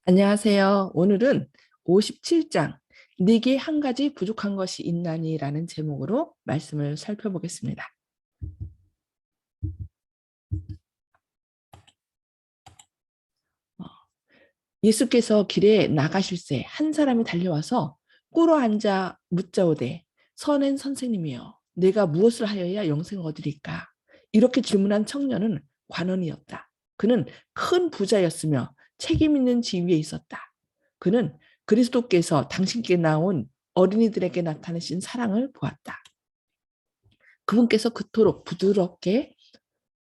안녕하세요. 오늘은 57장 네게 한 가지 부족한 것이 있나니라는 제목으로 말씀을 살펴보겠습니다. 어, 예수께서 길에 나가실새 한 사람이 달려와서 꿇어 앉아 묻자오되 선한 선생님이여 내가 무엇을 하여야 영생을 얻으리까? 이렇게 질문한 청년은 관원이었다. 그는 큰 부자였으며 책임 있는 지위에 있었다. 그는 그리스도께서 당신께 나온 어린이들에게 나타내신 사랑을 보았다. 그분께서 그토록 부드럽게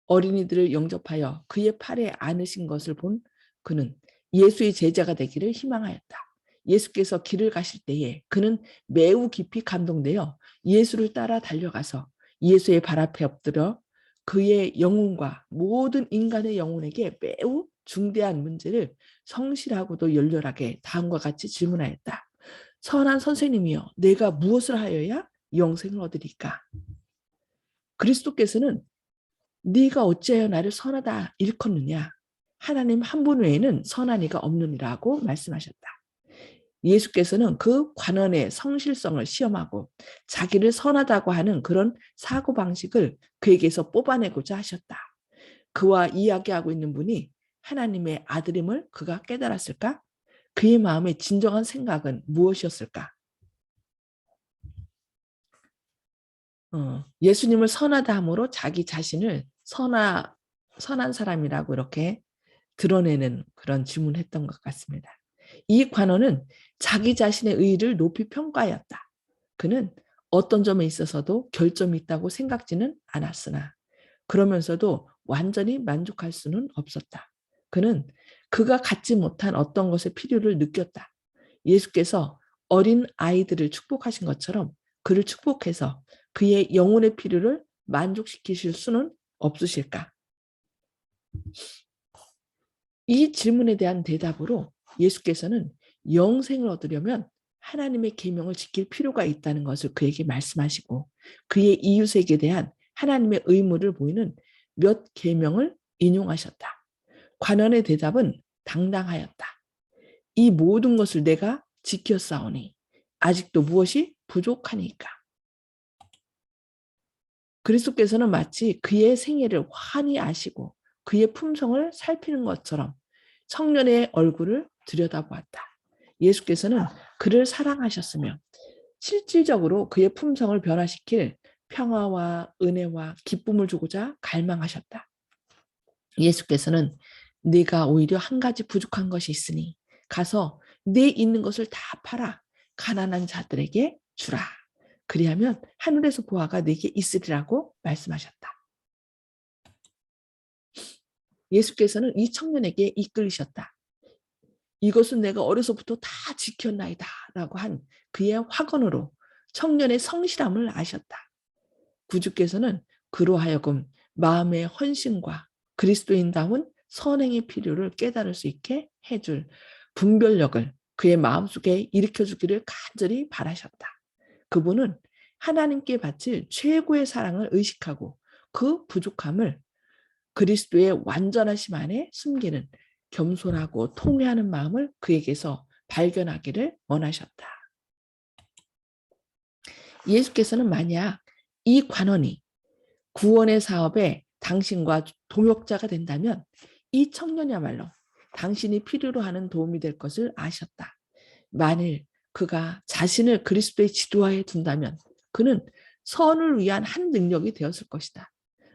어린이들을 영접하여 그의 팔에 안으신 것을 본 그는 예수의 제자가 되기를 희망하였다. 예수께서 길을 가실 때에 그는 매우 깊이 감동되어 예수를 따라 달려가서 예수의 발 앞에 엎드려 그의 영혼과 모든 인간의 영혼에게 매우 중대한 문제를 성실하고도 열렬하게 다음과 같이 질문하였다. 선한 선생님이여, 내가 무엇을 하여야 영생을 얻으리까? 그리스도께서는 네가 어찌하여 나를 선하다 일컫느냐? 하나님 한 분 외에는 선한 이가 없느니라고 말씀하셨다. 예수께서는 그 관원의 성실성을 시험하고 자기를 선하다고 하는 그런 사고방식을 그에게서 뽑아내고자 하셨다. 그와 이야기하고 있는 분이 하나님의 아들임을 그가 깨달았을까? 그의 마음의 진정한 생각은 무엇이었을까? 예수님을 선하다 함으로 자기 자신을 선한 사람이라고 이렇게 드러내는 그런 질문을 했던 것 같습니다. 이 관원은 자기 자신의 의의를 높이 평가하였다. 그는 어떤 점에 있어서도 결점이 있다고 생각지는 않았으나 그러면서도 완전히 만족할 수는 없었다. 그는 그가 갖지 못한 어떤 것의 필요를 느꼈다. 예수께서 어린 아이들을 축복하신 것처럼 그를 축복해서 그의 영혼의 필요를 만족시키실 수는 없으실까? 이 질문에 대한 대답으로 예수께서는 영생을 얻으려면 하나님의 계명을 지킬 필요가 있다는 것을 그에게 말씀하시고 그의 이웃에게 대한 하나님의 의무를 보이는 몇 계명을 인용하셨다. 관원의 대답은 당당하였다. 이 모든 것을 내가 지켰사오니 아직도 무엇이 부족하니까. 그리스도께서는 마치 그의 생애를 환히 아시고 그의 품성을 살피는 것처럼 청년의 얼굴을 들여다보았다. 예수께서는 그를 사랑하셨으며 실질적으로 그의 품성을 변화시킬 평화와 은혜와 기쁨을 주고자 갈망하셨다. 예수께서는 네가 오히려 한 가지 부족한 것이 있으니 가서 네 있는 것을 다 팔아 가난한 자들에게 주라. 그리하면 하늘에서 보화가 네게 있으리라고 말씀하셨다. 예수께서는 이 청년에게 이끌리셨다. 이것은 내가 어려서부터 다 지켰나이다 라고 한 그의 확언으로 청년의 성실함을 아셨다. 구주께서는 그로 하여금 마음의 헌신과 그리스도인다운 선행의 필요를 깨달을 수 있게 해줄 분별력을 그의 마음속에 일으켜주기를 간절히 바라셨다. 그분은 하나님께 바칠 최고의 사랑을 의식하고 그 부족함을 그리스도의 완전하심 안에 숨기는 겸손하고 통회하는 마음을 그에게서 발견하기를 원하셨다. 예수께서는 만약 이 관원이 구원의 사업에 당신과 동역자가 된다면 이 청년이야말로 당신이 필요로 하는 도움이 될 것을 아셨다. 만일 그가 자신을 그리스도의 지도하에 둔다면 그는 선을 위한 한 능력이 되었을 것이다.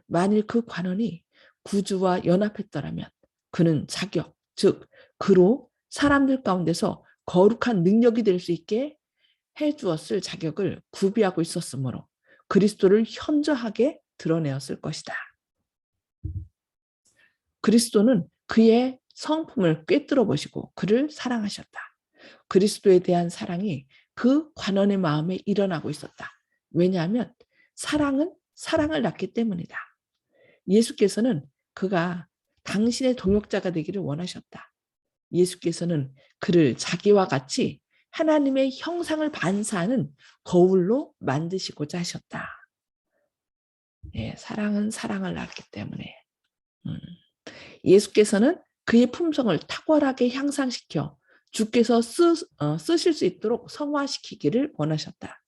만일 그 관원이 구주와 연합했더라면 그는 자격, 즉 그로 사람들 가운데서 거룩한 능력이 될 수 있게 해주었을 자격을 구비하고 있었으므로 그리스도를 현저하게 드러내었을 것이다. 그리스도는 그의 성품을 꿰뚫어 보시고 그를 사랑하셨다. 그리스도에 대한 사랑이 그 관원의 마음에 일어나고 있었다. 왜냐하면 사랑은 사랑을 낳기 때문이다. 예수께서는 그가 당신의 동역자가 되기를 원하셨다. 예수께서는 그를 자기와 같이 하나님의 형상을 반사하는 거울로 만드시고자 하셨다. 예, 사랑은 사랑을 낳기 때문에. 예수께서는 그의 품성을 탁월하게 향상시켜 주께서 쓰실 수 있도록 성화시키기를 원하셨다.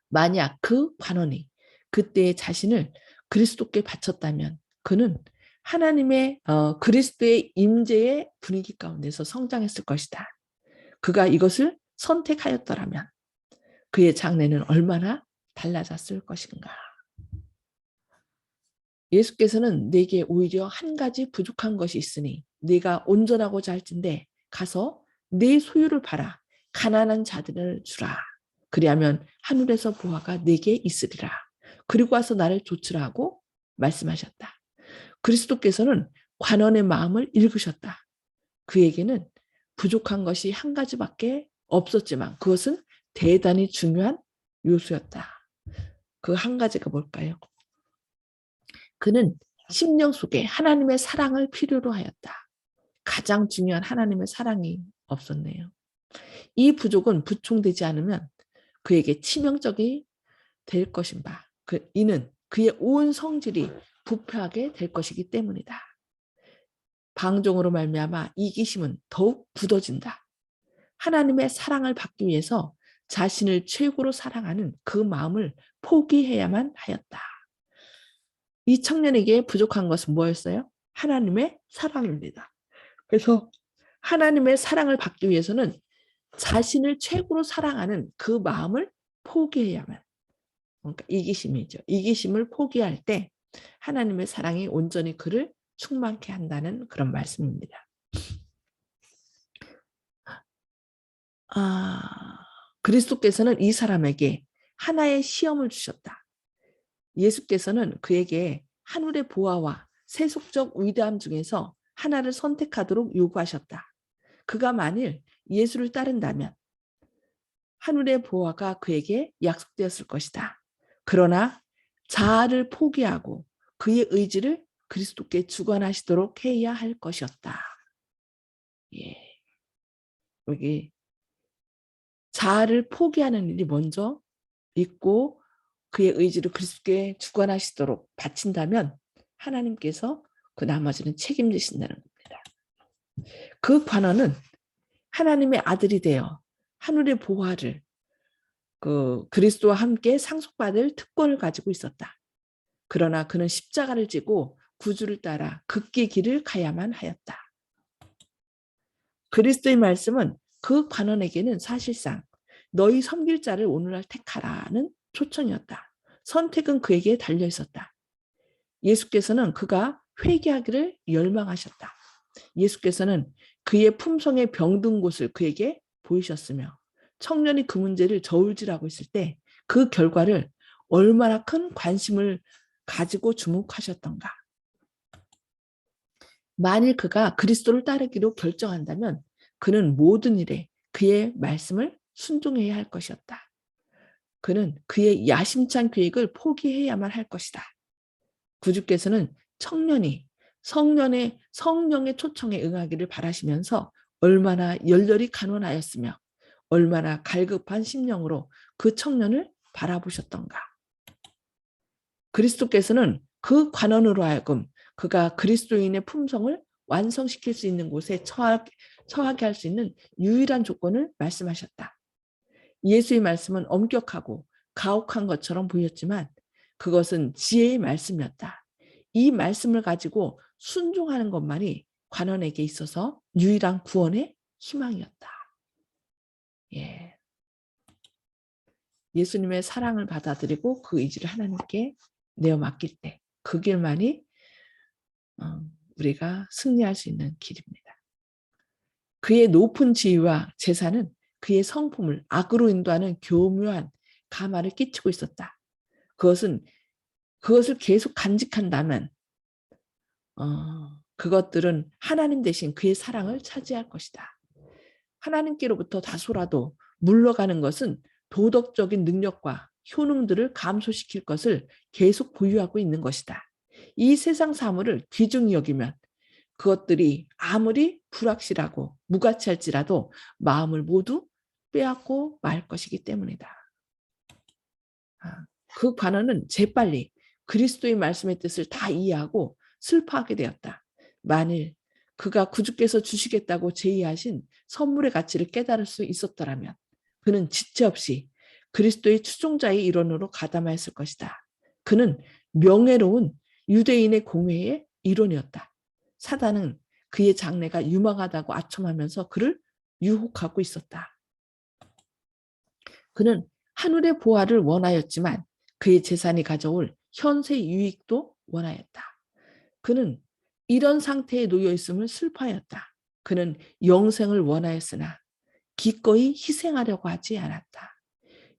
만약 그 관원이 그때의 자신을 그리스도께 바쳤다면 그는 하나님의 그리스도의 임재의 분위기 가운데서 성장했을 것이다. 그가 이것을 선택하였더라면 그의 장래는 얼마나 달라졌을 것인가. 예수께서는 내게 오히려 한 가지 부족한 것이 있으니 네가 온전하고자 할진대 가서 네 소유를 팔아 가난한 자들을 주라. 그리하면 하늘에서 보화가 네게 있으리라. 그리고 와서 나를 좇으라 하고 말씀하셨다. 그리스도께서는 관원의 마음을 읽으셨다. 그에게는 부족한 것이 한 가지밖에 없었지만 그것은 대단히 중요한 요소였다. 그 한 가지가 뭘까요? 그는 심령 속에 하나님의 사랑을 필요로 하였다. 가장 중요한 하나님의 사랑이 없었네요. 이 부족은 부총되지 않으면 그에게 치명적이 될 것인 바. 이는 그의 온 성질이 부패하게 될 것이기 때문이다. 방종으로 말미암아 이기심은 더욱 굳어진다. 하나님의 사랑을 받기 위해서 자신을 최고로 사랑하는 그 마음을 포기해야만 하였다. 이 청년에게 부족한 것은 뭐였어요? 하나님의 사랑입니다. 그래서 하나님의 사랑을 받기 위해서는 자신을 최고로 사랑하는 그 마음을 포기해야만. 그러니까 이기심이죠. 이기심을 포기할 때 하나님의 사랑이 온전히 그를 충만케 한다는 그런 말씀입니다. 그리스도께서는 이 사람에게 하나의 시험을 주셨다. 예수께서는 그에게 하늘의 보화와 세속적 위대함 중에서 하나를 선택하도록 요구하셨다. 그가 만일 예수를 따른다면 하늘의 보화가 그에게 약속되었을 것이다. 그러나 자아를 포기하고 그의 의지를 그리스도께 주관하시도록 해야 할 것이었다. 예. 여기 자아를 포기하는 일이 먼저 있고 그의 의지를 그리스도께 주관하시도록 바친다면 하나님께서 그 나머지는 책임지신다는 겁니다. 그 관원은 하나님의 아들이 되어 하늘의 보화를 그리스도와 함께 상속받을 특권을 가지고 있었다. 그러나 그는 십자가를 지고 구주를 따라 극기 길을 가야만 하였다. 그리스도의 말씀은 그 관원에게는 사실상 너희 섬길 자를 오늘날 택하라는 초청이었다. 선택은 그에게 달려 있었다. 예수께서는 그가 회개하기를 열망하셨다. 예수께서는 그의 품성의 병든 곳을 그에게 보이셨으며 청년이 그 문제를 저울질하고 있을 때 그 결과를 얼마나 큰 관심을 가지고 주목하셨던가. 만일 그가 그리스도를 따르기로 결정한다면 그는 모든 일에 그의 말씀을 순종해야 할 것이었다. 그는 그의 야심찬 계획을 포기해야만 할 것이다. 구주께서는 청년이 성령의 초청에 응하기를 바라시면서 얼마나 열렬히 간원하였으며 얼마나 갈급한 심령으로 그 청년을 바라보셨던가. 그리스도께서는 그 관원으로 하여금 그가 그리스도인의 품성을 완성시킬 수 있는 곳에 처하게 할 수 있는 유일한 조건을 말씀하셨다. 예수의 말씀은 엄격하고 가혹한 것처럼 보였지만 그것은 지혜의 말씀이었다. 이 말씀을 가지고 순종하는 것만이 관원에게 있어서 유일한 구원의 희망이었다. 예. 예수님의 사랑을 받아들이고 그 의지를 하나님께 내어 맡길 때 그 길만이 우리가 승리할 수 있는 길입니다. 그의 높은 지위와 재산은 그의 성품을 악으로 인도하는 교묘한 가마를 끼치고 있었다. 그것을 계속 간직한다면 그것들은 하나님 대신 그의 사랑을 차지할 것이다. 하나님께로부터 다소라도 물러가는 것은 도덕적인 능력과 효능들을 감소시킬 것을 계속 보유하고 있는 것이다. 이 세상 사물을 귀중히 여기면 그것들이 아무리 불확실하고 무가치할지라도 마음을 모두 빼앗고 말 것이기 때문이다. 그 관원은 재빨리 그리스도의 말씀의 뜻을 다 이해하고 슬퍼하게 되었다. 만일 그가 구주께서 주시겠다고 제의하신 선물의 가치를 깨달을 수 있었더라면 그는 지체 없이 그리스도의 추종자의 일원으로 가담하였을 것이다. 그는 명예로운 유대인의 공회의 일원이었다. 사단은 그의 장래가 유망하다고 아첨하면서 그를 유혹하고 있었다. 그는 하늘의 보화를 원하였지만 그의 재산이 가져올 현세 유익도 원하였다. 그는 이런 상태에 놓여 있음을 슬퍼하였다. 그는 영생을 원하였으나 기꺼이 희생하려고 하지 않았다.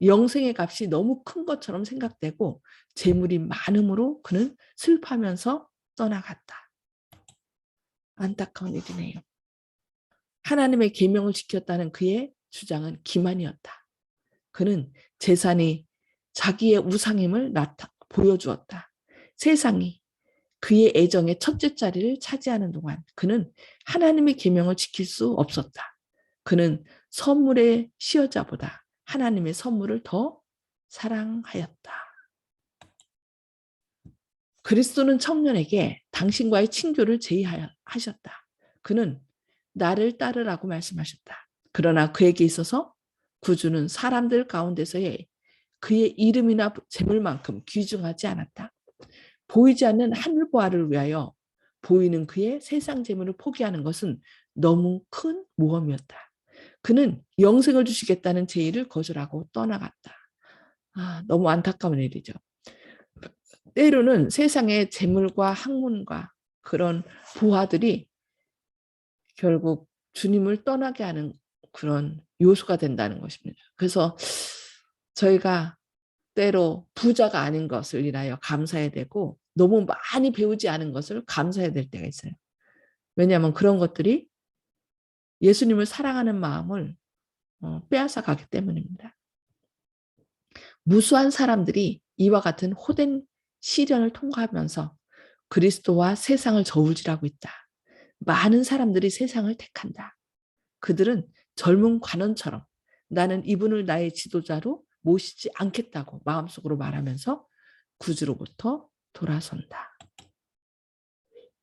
영생의 값이 너무 큰 것처럼 생각되고 재물이 많음으로 그는 슬퍼하면서 떠나갔다. 안타까운 일이네요. 하나님의 계명을 지켰다는 그의 주장은 기만이었다. 그는 재산이 자기의 우상임을 보여주었다. 세상이 그의 애정의 첫째 자리를 차지하는 동안 그는 하나님의 계명을 지킬 수 없었다. 그는 선물의 시여자보다 하나님의 선물을 더 사랑하였다. 그리스도는 청년에게 당신과의 친교를 제의하셨다. 그는 나를 따르라고 말씀하셨다. 그러나 그에게 있어서 구주는 사람들 가운데서의 그의 이름이나 재물만큼 귀중하지 않았다. 보이지 않는 하늘보화를 위하여 보이는 그의 세상 재물을 포기하는 것은 너무 큰 모험이었다. 그는 영생을 주시겠다는 제의를 거절하고 떠나갔다. 너무 안타까운 일이죠. 때로는 세상의 재물과 학문과 그런 부하들이 결국 주님을 떠나게 하는 그런 요소가 된다는 것입니다. 그래서 저희가 때로 부자가 아닌 것을 인하여 감사해야 되고 너무 많이 배우지 않은 것을 감사해야 될 때가 있어요. 왜냐하면 그런 것들이 예수님을 사랑하는 마음을 빼앗아 가기 때문입니다. 무수한 사람들이 이와 같은 호된 시련을 통과하면서 그리스도와 세상을 저울질하고 있다. 많은 사람들이 세상을 택한다. 그들은 젊은 관원처럼 나는 이분을 나의 지도자로 모시지 않겠다고 마음속으로 말하면서 구주로부터 돌아선다.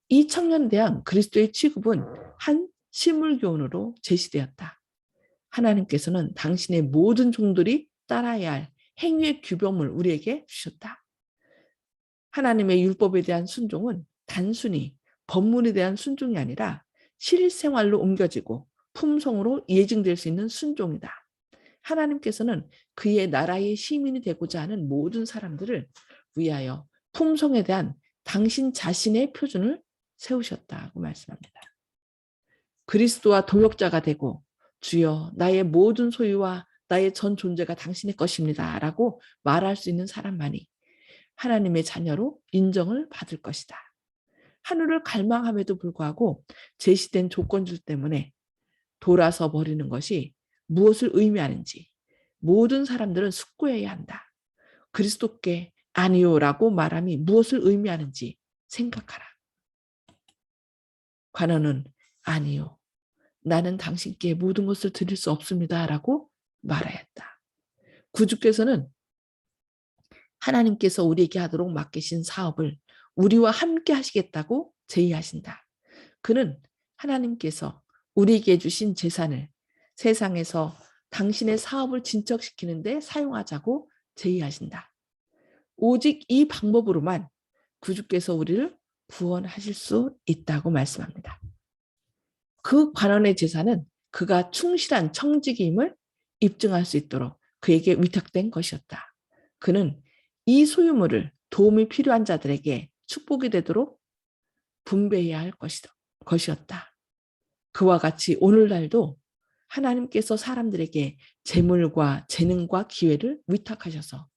이 청년에 대한 그리스도의 취급은 한 시물교훈으로 제시되었다. 하나님께서는 당신의 모든 종들이 따라야 할 행위의 규범을 우리에게 주셨다. 하나님의 율법에 대한 순종은 단순히 법문에 대한 순종이 아니라 실생활로 옮겨지고 품성으로 예증될 수 있는 순종이다. 하나님께서는 그의 나라의 시민이 되고자 하는 모든 사람들을 위하여 품성에 대한 당신 자신의 표준을 세우셨다고 말씀합니다. 그리스도와 동역자가 되고 주여 나의 모든 소유와 나의 전 존재가 당신의 것입니다 라고 말할 수 있는 사람만이 하나님의 자녀로 인정을 받을 것이다. 하늘을 갈망함에도 불구하고 제시된 조건들 때문에 돌아서 버리는 것이 무엇을 의미하는지 모든 사람들은 숙고해야 한다. 그리스도께 아니요라고 말함이 무엇을 의미하는지 생각하라. 관원은 아니요. 나는 당신께 모든 것을 드릴 수 없습니다. 라고 말하였다. 구주께서는 하나님께서 우리에게 하도록 맡기신 사업을 우리와 함께 하시겠다고 제의하신다. 그는 하나님께서 우리에게 주신 재산을 세상에서 당신의 사업을 진척시키는 데 사용하자고 제의하신다. 오직 이 방법으로만 구주께서 우리를 구원하실 수 있다고 말씀합니다. 그 관원의 재산은 그가 충실한 청지기임을 입증할 수 있도록 그에게 위탁된 것이었다. 그는 이 소유물을 도움이 필요한 자들에게 축복이 되도록 분배해야 할 것이었다. 그와 같이 오늘날도 하나님께서 사람들에게 재물과 재능과 기회를 위탁하셔서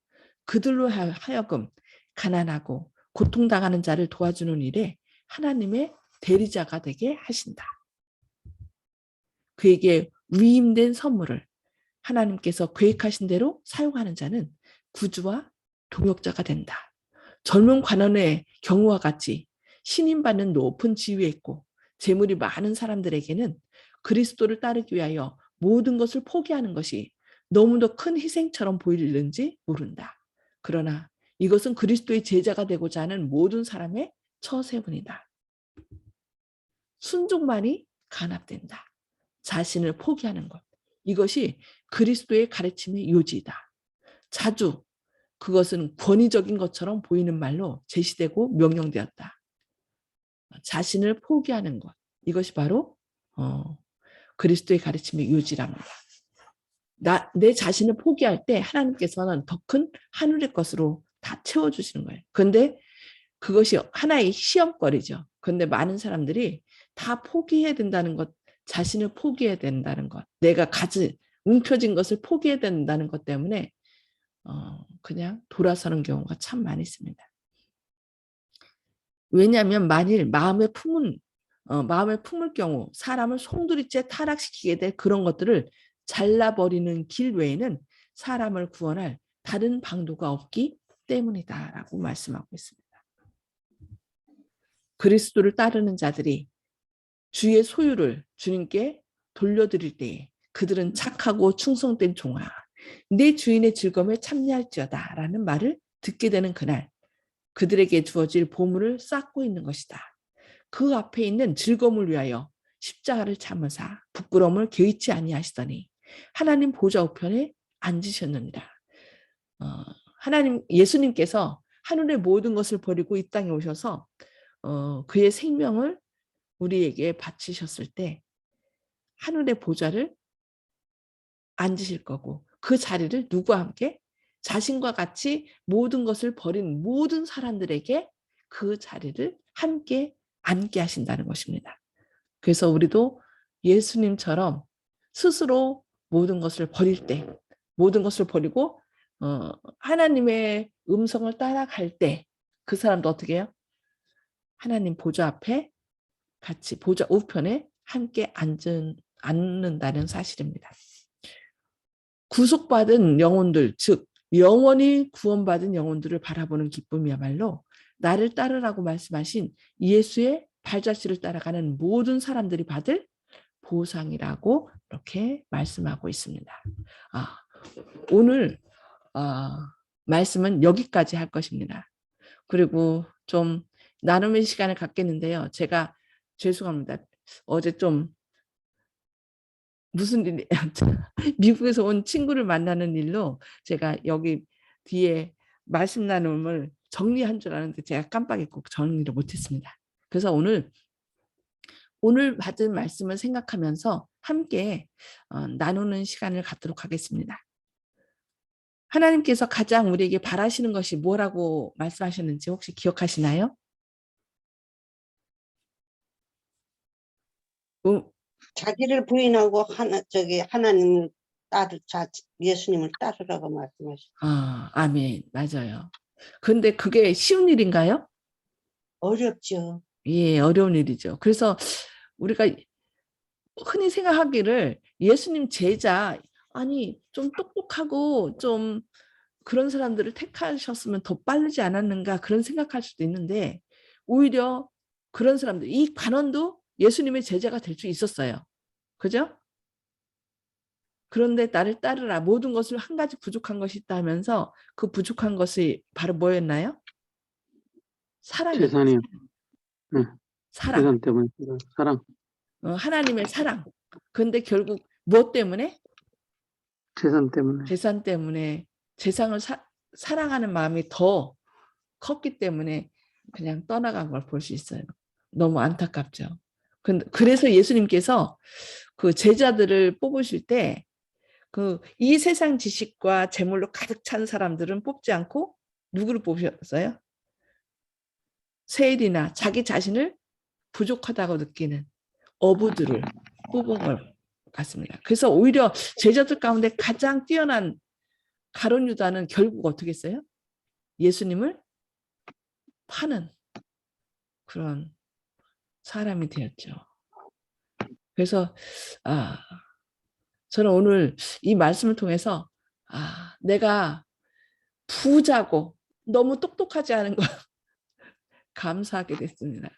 그들로 하여금 가난하고 고통당하는 자를 도와주는 일에 하나님의 대리자가 되게 하신다. 그에게 위임된 선물을 하나님께서 계획하신 대로 사용하는 자는 구주와 동역자가 된다. 젊은 관원의 경우와 같이 신임받는 높은 지위에 있고 재물이 많은 사람들에게는 그리스도를 따르기 위하여 모든 것을 포기하는 것이 너무도 큰 희생처럼 보이는지 모른다. 그러나 이것은 그리스도의 제자가 되고자 하는 모든 사람의 처세문이다. 순종만이 간합된다. 자신을 포기하는 것. 이것이 그리스도의 가르침의 요지이다. 자주 그것은 권위적인 것처럼 보이는 말로 제시되고 명령되었다. 자신을 포기하는 것. 이것이 바로 그리스도의 가르침의 요지랍니다. 내 자신을 포기할 때 하나님께서는 더 큰 하늘의 것으로 다 채워주시는 거예요. 그런데 그것이 하나의 시험거리죠. 그런데 많은 사람들이 다 포기해야 된다는 것, 자신을 포기해야 된다는 것, 내가 가진 움켜진 것을 포기해야 된다는 것 때문에 그냥 돌아서는 경우가 참 많이 있습니다. 왜냐하면 만일 마음에 품을 경우 사람을 송두리째 타락시키게 될 그런 것들을 잘라버리는 길 외에는 사람을 구원할 다른 방도가 없기 때문이다라고 말씀하고 있습니다. 그리스도를 따르는 자들이 주의 소유를 주님께 돌려드릴 때에 그들은 착하고 충성된 종아, 내 주인의 즐거움에 참여할지어다 라는 말을 듣게 되는 그날, 그들에게 주어질 보물을 쌓고 있는 것이다. 그 앞에 있는 즐거움을 위하여 십자가를 참으사 부끄러움을 개의치 아니하시더니 하나님 보좌 우편에 앉으셨느니라. 하나님 예수님께서 하늘의 모든 것을 버리고 이 땅에 오셔서 그의 생명을 우리에게 바치셨을 때 하늘의 보좌를 앉으실 거고 그 자리를 누구와 함께? 자신과 같이 모든 것을 버린 모든 사람들에게 그 자리를 함께 앉게 하신다는 것입니다. 그래서 우리도 예수님처럼 스스로 모든 것을 버릴 때, 모든 것을 버리고 하나님의 음성을 따라갈 때 그 사람도 어떻게 해요? 하나님 보좌 앞에 같이 보좌 우편에 함께 앉는다는 사실입니다. 구속받은 영혼들, 즉 영원히 구원받은 영혼들을 바라보는 기쁨이야말로 나를 따르라고 말씀하신 예수의 발자취를 따라가는 모든 사람들이 받을 보상이라고 이렇게 말씀하고 있습니다. 오늘 말씀은 여기까지 할 것입니다. 그리고 좀 나눔의 시간을 갖겠는데요. 제가 죄송합니다. 어제 좀 무슨 일이 미국에서 온 친구를 만나는 일로 제가 여기 뒤에 말씀 나눔을 정리한 줄 알았는데 제가 깜빡했고 정리를 못했습니다. 그래서 오늘 받은 말씀을 생각하면서 함께 나누는 시간을 갖도록 하겠습니다. 하나님께서 가장 우리에게 바라시는 것이 뭐라고 말씀하셨는지 혹시 기억하시나요? 자기를 부인하고 하나님 예수님을 따르라고 말씀하셨어요. 아멘. 맞아요. 근데 그게 쉬운 일인가요? 어렵죠. 예, 어려운 일이죠. 그래서 우리가 흔히 생각하기를 예수님 제자, 아니 좀 똑똑하고 좀 그런 사람들을 택하셨으면 더 빠르지 않았는가 그런 생각할 수도 있는데 오히려 그런 사람들, 이 관원도 예수님의 제자가 될 수 있었어요. 그죠? 그런데 나를 따르라. 모든 것을 한 가지 부족한 것이 있다 하면서 그 부족한 것이 바로 뭐였나요? 사랑이었어요. 재산이요. 네. 사랑. 재산 때문에 사랑. 하나님의 사랑. 그런데 결국 무엇 때문에? 재산 때문에. 재산 때문에 재산을 사랑하는 마음이 더 컸기 때문에 그냥 떠나간 걸 볼 수 있어요. 너무 안타깝죠. 그래서 예수님께서 그 제자들을 뽑으실 때 이 세상 지식과 재물로 가득 찬 사람들은 뽑지 않고 누구를 뽑으셨어요? 세일이나 자기 자신을 부족하다고 느끼는 어부들을 뽑은 것 같습니다. 그래서 오히려 제자들 가운데 가장 뛰어난 가룟 유다는 결국 어떻게 했어요? 예수님을 파는 그런 사람이 되었죠. 그래서 저는 오늘 이 말씀을 통해서 내가 부자고 너무 똑똑하지 않은 걸 감사하게 됐습니다.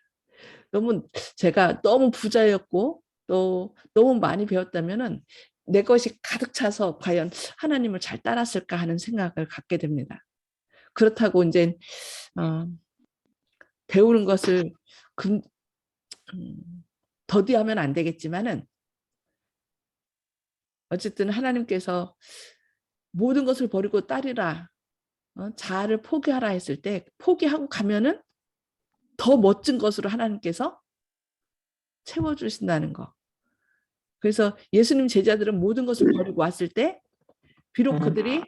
제가 너무 부자였고 또 너무 많이 배웠다면은 내 것이 가득 차서 과연 하나님을 잘 따랐을까 하는 생각을 갖게 됩니다. 그렇다고 이제 배우는 것을 더디하면 안 되겠지만은 어쨌든 하나님께서 모든 것을 버리고 따르라, 자아를 포기하라 했을 때 포기하고 가면은 더 멋진 것으로 하나님께서 채워주신다는 거. 그래서 예수님 제자들은 모든 것을 버리고 왔을 때 비록 그들이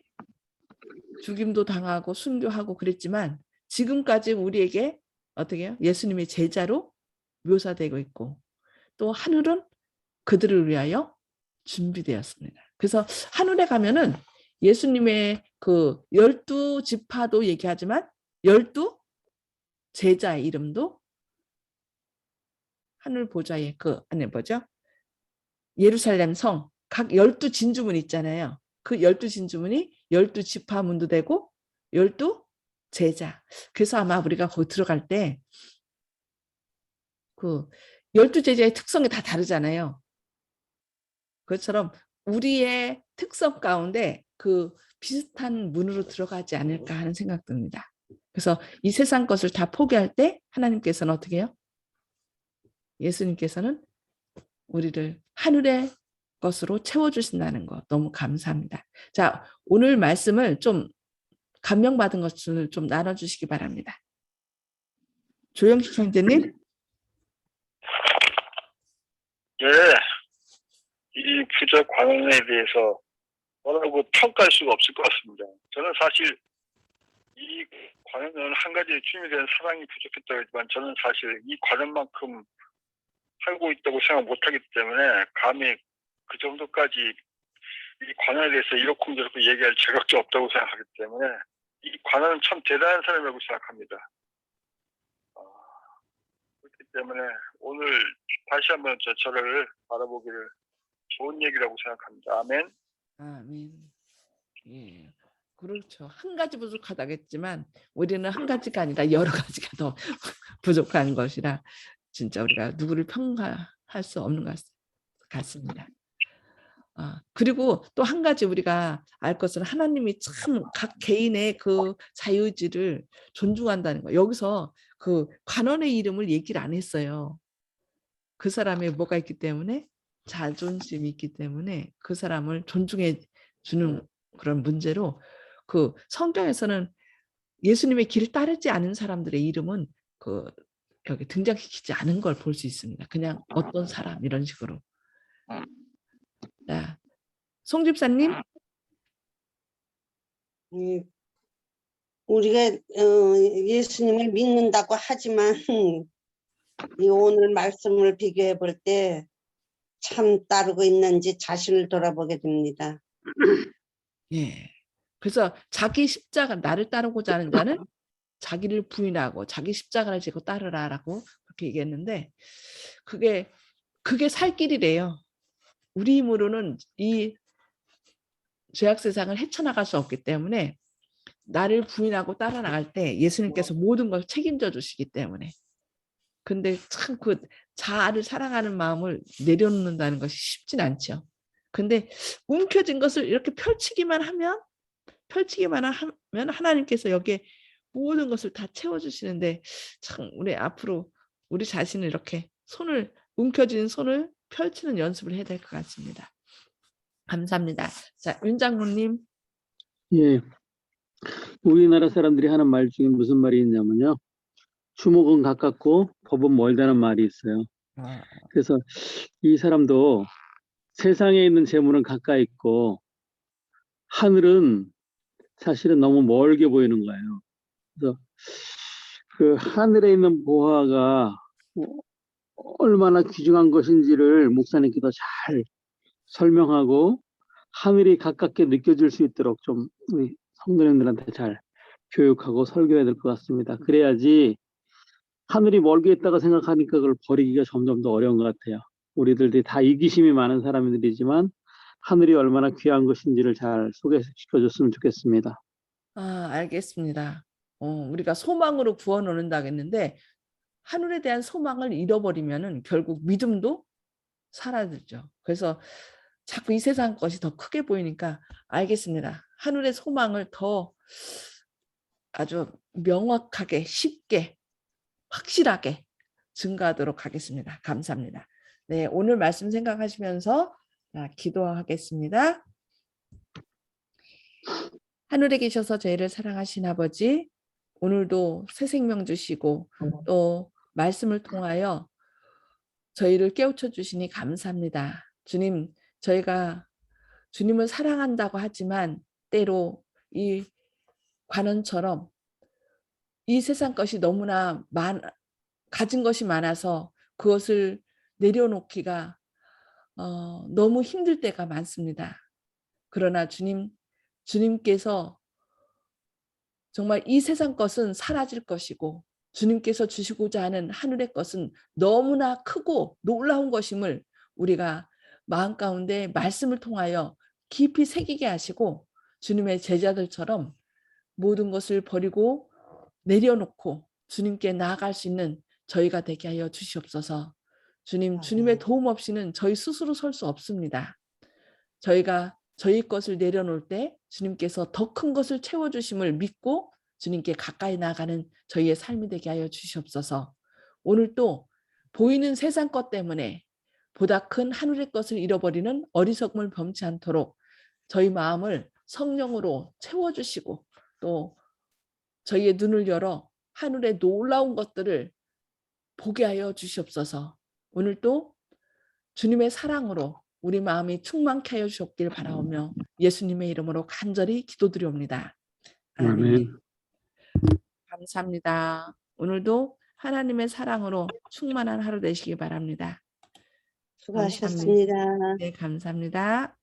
죽임도 당하고 순교하고 그랬지만 지금까지 우리에게 어떻게 해요? 예수님의 제자로 묘사되고 있고 또 하늘은 그들을 위하여 준비되었습니다. 그래서 하늘에 가면은 예수님의 그 12지파도 얘기하지만 12 제자의 이름도 하늘 보좌에 그 안에 뭐죠? 예루살렘 성 각 12진주문 있잖아요. 그 12진주문이 12지파문도 되고 12 제자. 그래서 아마 우리가 거기 들어갈 때 그 12제자의 특성이 다 다르잖아요. 그것처럼 우리의 특성 가운데 그 비슷한 문으로 들어가지 않을까 하는 생각 듭니다. 그래서 이 세상 것을 다 포기할 때 하나님께서는 어떻게 해요? 예수님께서는 우리를 하늘의 것으로 채워주신다는 거 너무 감사합니다. 자, 오늘 말씀을 좀 감명받은 것을 좀 나눠주시기 바랍니다. 조영식 형제님. 예, 이 부적 관원에 대해서 뭐라고 평가할 수가 없을 것 같습니다. 저는 사실 이 관원은 한 가지 주님에 대한 사랑이 부족했다고 했지만 저는 사실 이 관원만큼 살고 있다고 생각 못하기 때문에 감히 그 정도까지 이 관원에 대해서 이렇고 얘기할 자격도 없다고 생각하기 때문에 이 관원은 참 대단한 사람이라고 생각합니다. 그렇기 때문에 오늘 다시 한번 저를 바라보기를 좋은 얘기라고 생각합니다. 아멘. 아멘. 예, 그렇죠. 한 가지 부족하다겠지만 우리는 한 가지가 아니라 여러 가지가 더 부족한 것이라 진짜 우리가 누구를 평가할 수 없는 것 같습니다. 그리고 또 한 가지 우리가 알 것은 하나님이 참 각 개인의 그 자유의지를 존중한다는 거. 여기서 그 관원의 이름을 얘기를 안 했어요. 그 사람의 뭐가 있기 때문에 자존심이 있기 때문에 그 사람을 존중해 주는 그런 문제로 그 성경에서는 예수님의 길을 따르지 않은 사람들의 이름은 그 여기 등장시키지 않은 걸 볼 수 있습니다. 그냥 어떤 사람 이런 식으로. 자, 송 집사님. 우리가 예수님을 믿는다고 하지만 이 오늘 말씀을 비교해 볼 때 참 따르고 있는지 자신을 돌아보게 됩니다. 예. 그래서 자기 십자가 나를 따르고자 하는 자는 자기를 부인하고 자기 십자가를 지고 따르라라고 그렇게 얘기했는데 그게 살 길이래요. 우리 힘으로는 이 죄악 세상을 헤쳐나갈 수 없기 때문에 나를 부인하고 따라 나갈 때 예수님께서 모든 걸 책임져 주시기 때문에. 근데 참 그 자아를 사랑하는 마음을 내려놓는다는 것이 쉽진 않죠. 근데 움켜진 것을 이렇게 펼치기만 하면 하나님께서 여기에 모든 것을 다 채워주시는데 참 우리 앞으로 우리 자신을 이렇게 움켜진 손을 펼치는 연습을 해야 될 것 같습니다. 감사합니다. 자, 윤 장로님. 예. 우리나라 사람들이 하는 말 중에 무슨 말이 있냐면요. 주먹은 가깝고 법은 멀다는 말이 있어요. 그래서 이 사람도 세상에 있는 재물은 가까이 있고 하늘은 사실은 너무 멀게 보이는 거예요. 그래서 그 하늘에 있는 보화가 얼마나 귀중한 것인지를 목사님께서 잘 설명하고 하늘이 가깝게 느껴질 수 있도록 좀 우리 성도님들한테 잘 교육하고 설교해야 될 것 같습니다. 그래야지 하늘이 멀게 있다고 생각하니까 그걸 버리기가 점점 더 어려운 것 같아요. 우리들이 다 이기심이 많은 사람들이지만 하늘이 얼마나 귀한 것인지를 잘 소개시켜줬으면 좋겠습니다. 알겠습니다. 우리가 소망으로 구원 얻는다고 했는데 하늘에 대한 소망을 잃어버리면은 결국 믿음도 사라지죠. 그래서 자꾸 이 세상 것이 더 크게 보이니까 알겠습니다. 하늘의 소망을 더 아주 명확하게 쉽게 확실하게 증가하도록 하겠습니다. 감사합니다. 네, 오늘 말씀 생각하시면서 기도하겠습니다. 하늘에 계셔서 저희를 사랑하신 아버지, 오늘도 새 생명 주시고 또 말씀을 통하여 저희를 깨우쳐 주시니 감사합니다. 주님, 저희가 주님을 사랑한다고 하지만 때로 이 관원처럼 이 세상 것이 너무나 가진 것이 많아서 그것을 내려놓기가 너무 힘들 때가 많습니다. 그러나 주님께서 정말 이 세상 것은 사라질 것이고 주님께서 주시고자 하는 하늘의 것은 너무나 크고 놀라운 것임을 우리가 마음 가운데 말씀을 통하여 깊이 새기게 하시고 주님의 제자들처럼 모든 것을 버리고 내려놓고 주님께 나아갈 수 있는 저희가 되게 하여 주시옵소서. 주님의 도움 없이는 저희 스스로 설 수 없습니다. 저희가 저희 것을 내려놓을 때 주님께서 더 큰 것을 채워주심을 믿고 주님께 가까이 나아가는 저희의 삶이 되게 하여 주시옵소서. 오늘 또 보이는 세상 것 때문에 보다 큰 하늘의 것을 잃어버리는 어리석음을 범치 않도록 저희 마음을 성령으로 채워주시고 또 저희의 눈을 열어 하늘의 놀라운 것들을 보게 하여 주시옵소서. 오늘도 주님의 사랑으로 우리 마음이 충만케 하여 주셨길 바라오며 예수님의 이름으로 간절히 기도드리옵니다. 아멘. 아멘. 감사합니다. 오늘도 하나님의 사랑으로 충만한 하루 되시기 바랍니다. 수고하셨습니다. 네, 감사합니다.